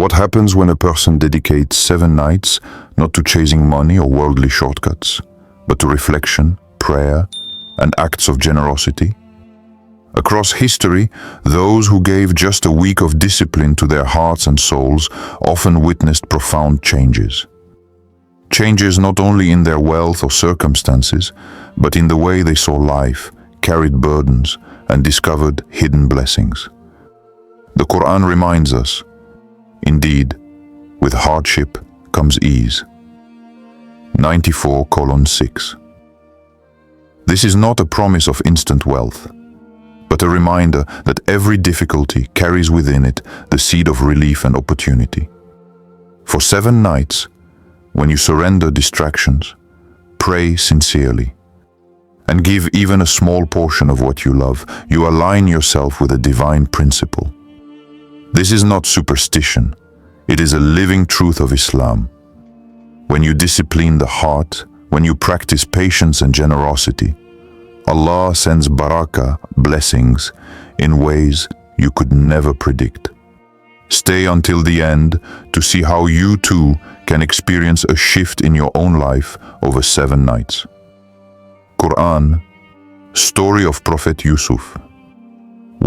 What happens when a person dedicates 7 nights not to chasing money or worldly shortcuts, but to reflection, prayer, and acts of generosity? Across history, those who gave just a week of discipline to their hearts and souls often witnessed profound changes. Changes not only in their wealth or circumstances, but in the way they saw life, carried burdens, and discovered hidden blessings. The Quran reminds us, indeed, with hardship comes ease. 94:6. This is not a promise of instant wealth, but a reminder that every difficulty carries within it the seed of relief and opportunity. For 7 nights, when you surrender distractions, pray sincerely, and give even a small portion of what you love, you align yourself with a divine principle. This is not superstition, it is a living truth of Islam. When you discipline the heart, when you practice patience and generosity, Allah sends barakah, blessings, in ways you could never predict. Stay until the end to see how you too can experience a shift in your own life over 7 nights. Quran, Story of Prophet Yusuf.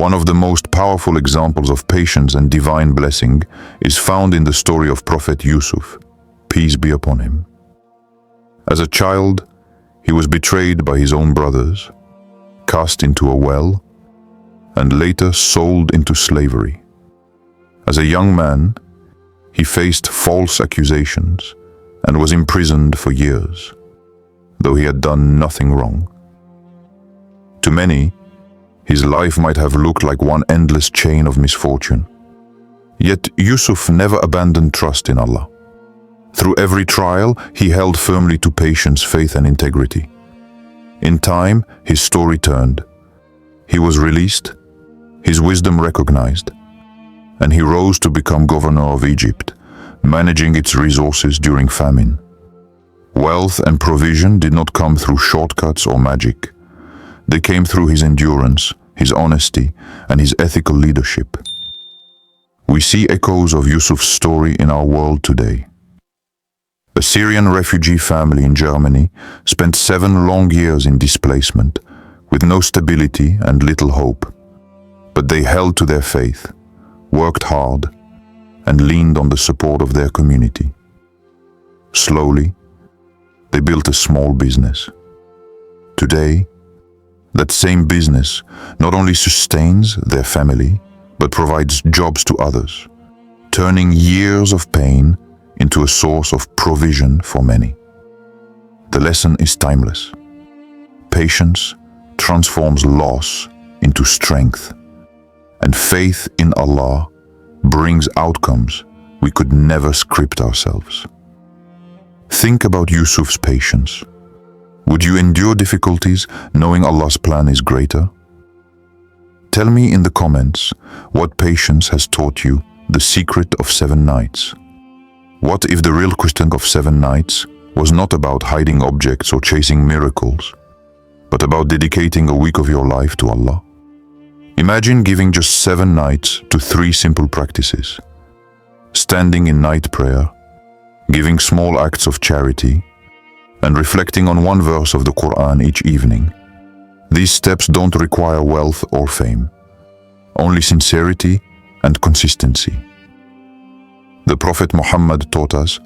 One of the most powerful examples of patience and divine blessing is found in the story of Prophet Yusuf, peace be upon him. As a child, he was betrayed by his own brothers, cast into a well, and later sold into slavery. As a young man, he faced false accusations and was imprisoned for years, though he had done nothing wrong. To many, his life might have looked like one endless chain of misfortune. Yet Yusuf never abandoned trust in Allah. Through every trial, he held firmly to patience, faith, and integrity. In time, his story turned. He was released, his wisdom recognized, and he rose to become governor of Egypt, managing its resources during famine. Wealth and provision did not come through shortcuts or magic. They came through his endurance, his honesty, and his ethical leadership. We see echoes of Yusuf's story in our world today. A Syrian refugee family in Germany spent 7 long years in displacement, with no stability and little hope. But they held to their faith, worked hard, and leaned on the support of their community. Slowly, they built a small business. Today, that same business not only sustains their family, but provides jobs to others, turning years of pain into a source of provision for many. The lesson is timeless. Patience transforms loss into strength, and faith in Allah brings outcomes we could never script ourselves. Think about Yusuf's patience. Would you endure difficulties knowing Allah's plan is greater? Tell me in the comments what patience has taught you the secret of 7 nights. What if the real question of 7 nights was not about hiding objects or chasing miracles, but about dedicating a week of your life to Allah? Imagine giving just 7 nights to 3 simple practices: standing in night prayer, giving small acts of charity, and reflecting on 1 verse of the Quran each evening. These steps don't require wealth or fame, only sincerity and consistency. The Prophet Muhammad taught us,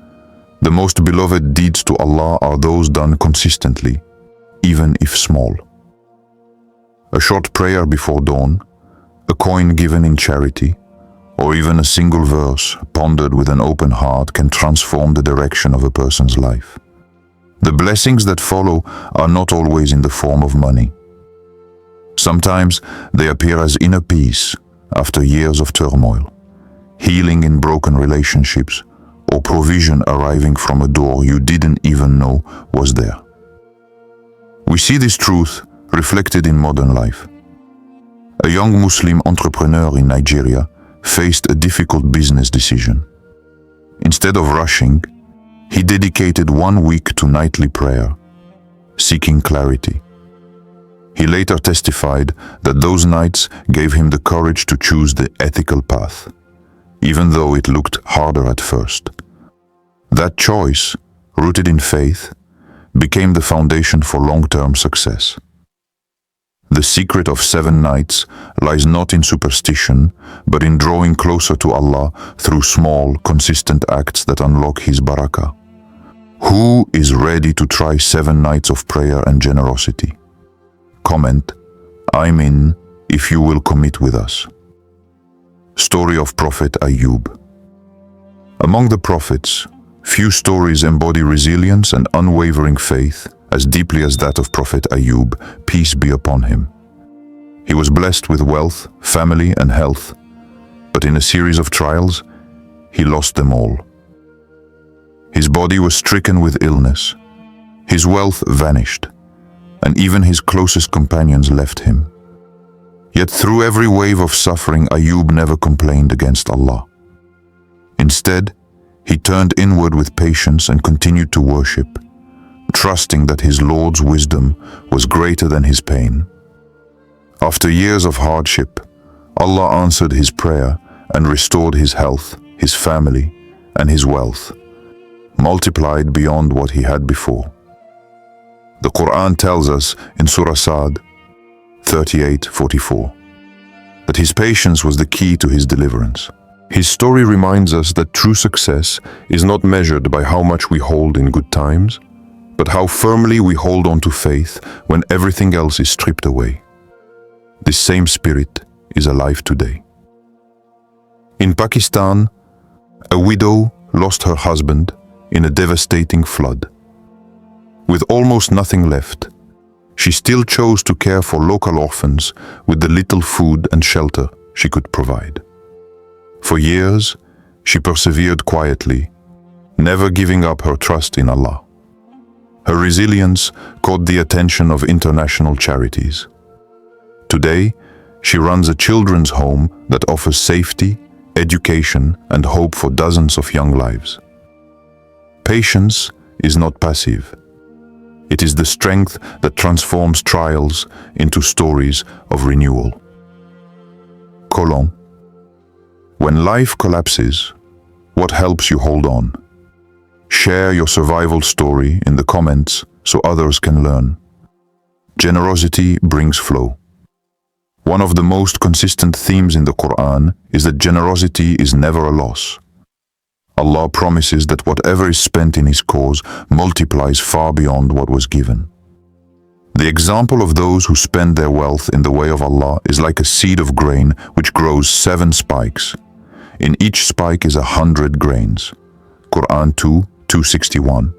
the most beloved deeds to Allah are those done consistently, even if small. A short prayer before dawn, a coin given in charity, or even a single verse pondered with an open heart can transform the direction of a person's life. The blessings that follow are not always in the form of money. Sometimes they appear as inner peace after years of turmoil, healing in broken relationships, or provision arriving from a door you didn't even know was there. We see this truth reflected in modern life. A young Muslim entrepreneur in Nigeria faced a difficult business decision. Instead of rushing, he dedicated 1 week to nightly prayer, seeking clarity. He later testified that those nights gave him the courage to choose the ethical path, even though it looked harder at first. That choice, rooted in faith, became the foundation for long-term success. The secret of 7 nights lies not in superstition, but in drawing closer to Allah through small, consistent acts that unlock His barakah. Who is ready to try 7 nights of prayer and generosity? Comment, "I'm in," if you will commit with us. Story of Prophet Ayub. Among the prophets, few stories embody resilience and unwavering faith as deeply as that of Prophet Ayub, peace be upon him. He was blessed with wealth, family, and health, but in a series of trials, he lost them all. His body was stricken with illness, his wealth vanished, and even his closest companions left him. Yet through every wave of suffering, Ayub never complained against Allah. Instead, he turned inward with patience and continued to worship, trusting that his Lord's wisdom was greater than his pain. After years of hardship, Allah answered his prayer and restored his health, his family, and his wealth, multiplied beyond what he had before. The Quran tells us in Surah Sad 38:44 that his patience was the key to his deliverance. His story reminds us that true success is not measured by how much we hold in good times, but how firmly we hold on to faith when everything else is stripped away. This same spirit is alive today. In Pakistan, a widow lost her husband in a devastating flood. With almost nothing left, she still chose to care for local orphans with the little food and shelter she could provide. For years, she persevered quietly, never giving up her trust in Allah. Her resilience caught the attention of international charities. Today, she runs a children's home that offers safety, education, and hope for dozens of young lives. Patience is not passive. It is the strength that transforms trials into stories of renewal. Colon. When life collapses, what helps you hold on? Share your survival story in the comments so others can learn. Generosity brings flow. One of the most consistent themes in the Quran is that generosity is never a loss. Allah promises that whatever is spent in His cause multiplies far beyond what was given. The example of those who spend their wealth in the way of Allah is like a seed of grain which grows 7 spikes. In each spike is 100 grains. Quran 2:261.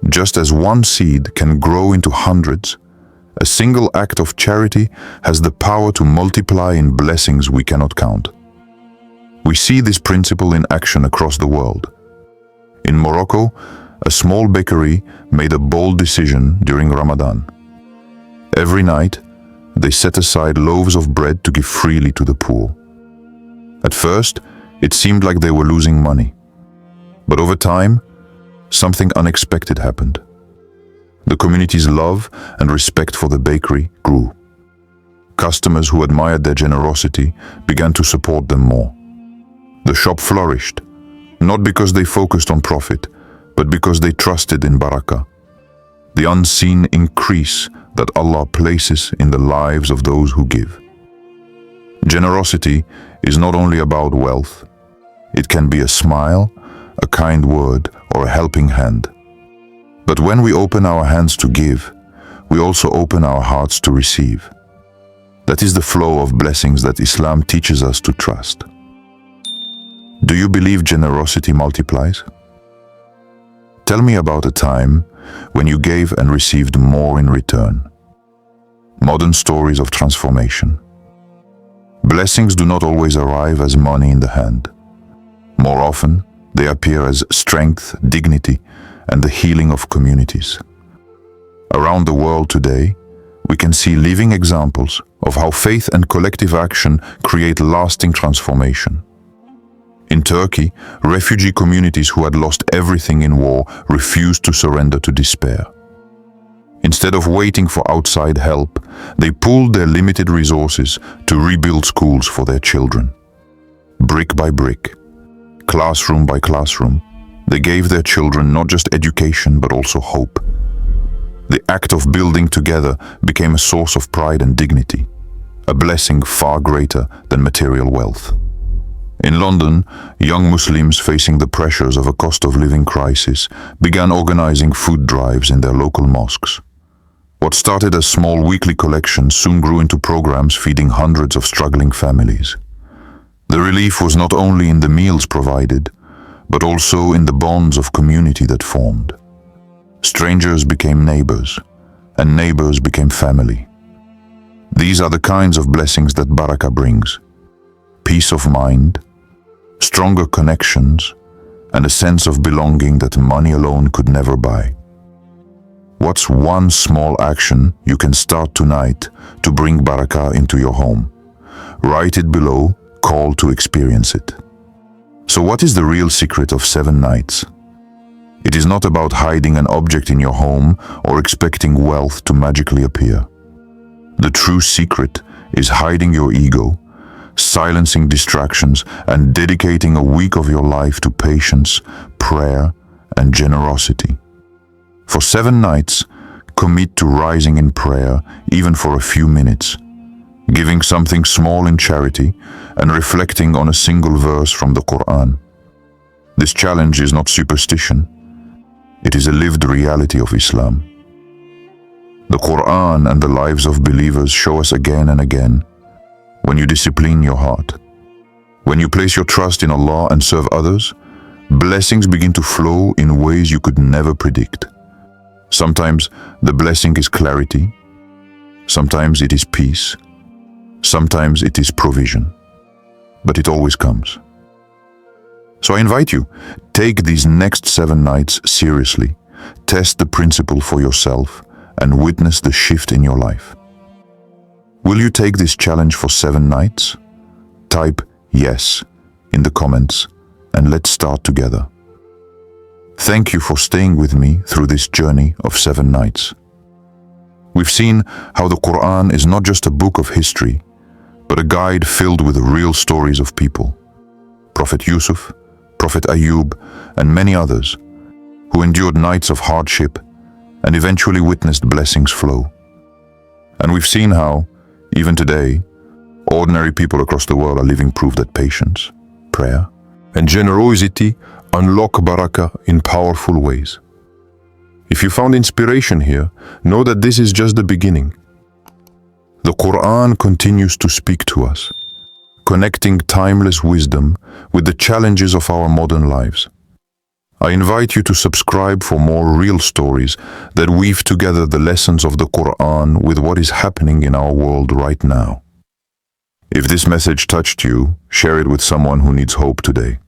Just as one seed can grow into hundreds, a single act of charity has the power to multiply in blessings we cannot count. We see this principle in action across the world. In Morocco, a small bakery made a bold decision during Ramadan. Every night, they set aside loaves of bread to give freely to the poor. At first, it seemed like they were losing money. But over time, something unexpected happened. The community's love and respect for the bakery grew. Customers who admired their generosity began to support them more. The shop flourished, not because they focused on profit, but because they trusted in barakah, the unseen increase that Allah places in the lives of those who give. Generosity is not only about wealth. It can be a smile, a kind word, or a helping hand. But when we open our hands to give, we also open our hearts to receive. That is the flow of blessings that Islam teaches us to trust. Do you believe generosity multiplies? Tell me about a time when you gave and received more in return. Modern stories of transformation. Blessings do not always arrive as money in the hand. More often, they appear as strength, dignity, and the healing of communities. Around the world today, we can see living examples of how faith and collective action create lasting transformation. In Turkey, refugee communities who had lost everything in war refused to surrender to despair. Instead of waiting for outside help, they pooled their limited resources to rebuild schools for their children. Brick by brick, classroom by classroom, they gave their children not just education but also hope. The act of building together became a source of pride and dignity, a blessing far greater than material wealth. In London, young Muslims facing the pressures of a cost of living crisis began organizing food drives in their local mosques. What started as small weekly collections soon grew into programs feeding hundreds of struggling families. The relief was not only in the meals provided, but also in the bonds of community that formed. Strangers became neighbors, and neighbors became family. These are the kinds of blessings that barakah brings: peace of mind, stronger connections, and a sense of belonging that money alone could never buy. What's one small action you can start tonight to bring barakah into your home? Write it below, call to experience it. So what is the real secret of 7 nights? It is not about hiding an object in your home or expecting wealth to magically appear. The true secret is hiding your ego, silencing distractions, and dedicating a week of your life to patience, prayer, and generosity. For 7 nights, commit to rising in prayer, even for a few minutes, giving something small in charity, and reflecting on a single verse from the Quran. This challenge is not superstition. It is a lived reality of Islam. The Quran and the lives of believers show us again and again: when you discipline your heart, when you place your trust in Allah and serve others, blessings begin to flow in ways you could never predict. Sometimes the blessing is clarity, sometimes it is peace, sometimes it is provision, but it always comes. So I invite you, take these next 7 nights seriously, test the principle for yourself, and witness the shift in your life. Will you take this challenge for 7 nights? Type yes in the comments and let's start together. Thank you for staying with me through this journey of 7 nights. We've seen how the Quran is not just a book of history, but a guide filled with real stories of people. Prophet Yusuf, Prophet Ayub, and many others who endured nights of hardship and eventually witnessed blessings flow. And we've seen how, even today, ordinary people across the world are living proof that patience, prayer, and generosity unlock barakah in powerful ways. If you found inspiration here, know that this is just the beginning. The Quran continues to speak to us, connecting timeless wisdom with the challenges of our modern lives. I invite you to subscribe for more real stories that weave together the lessons of the Quran with what is happening in our world right now. If this message touched you, share it with someone who needs hope today.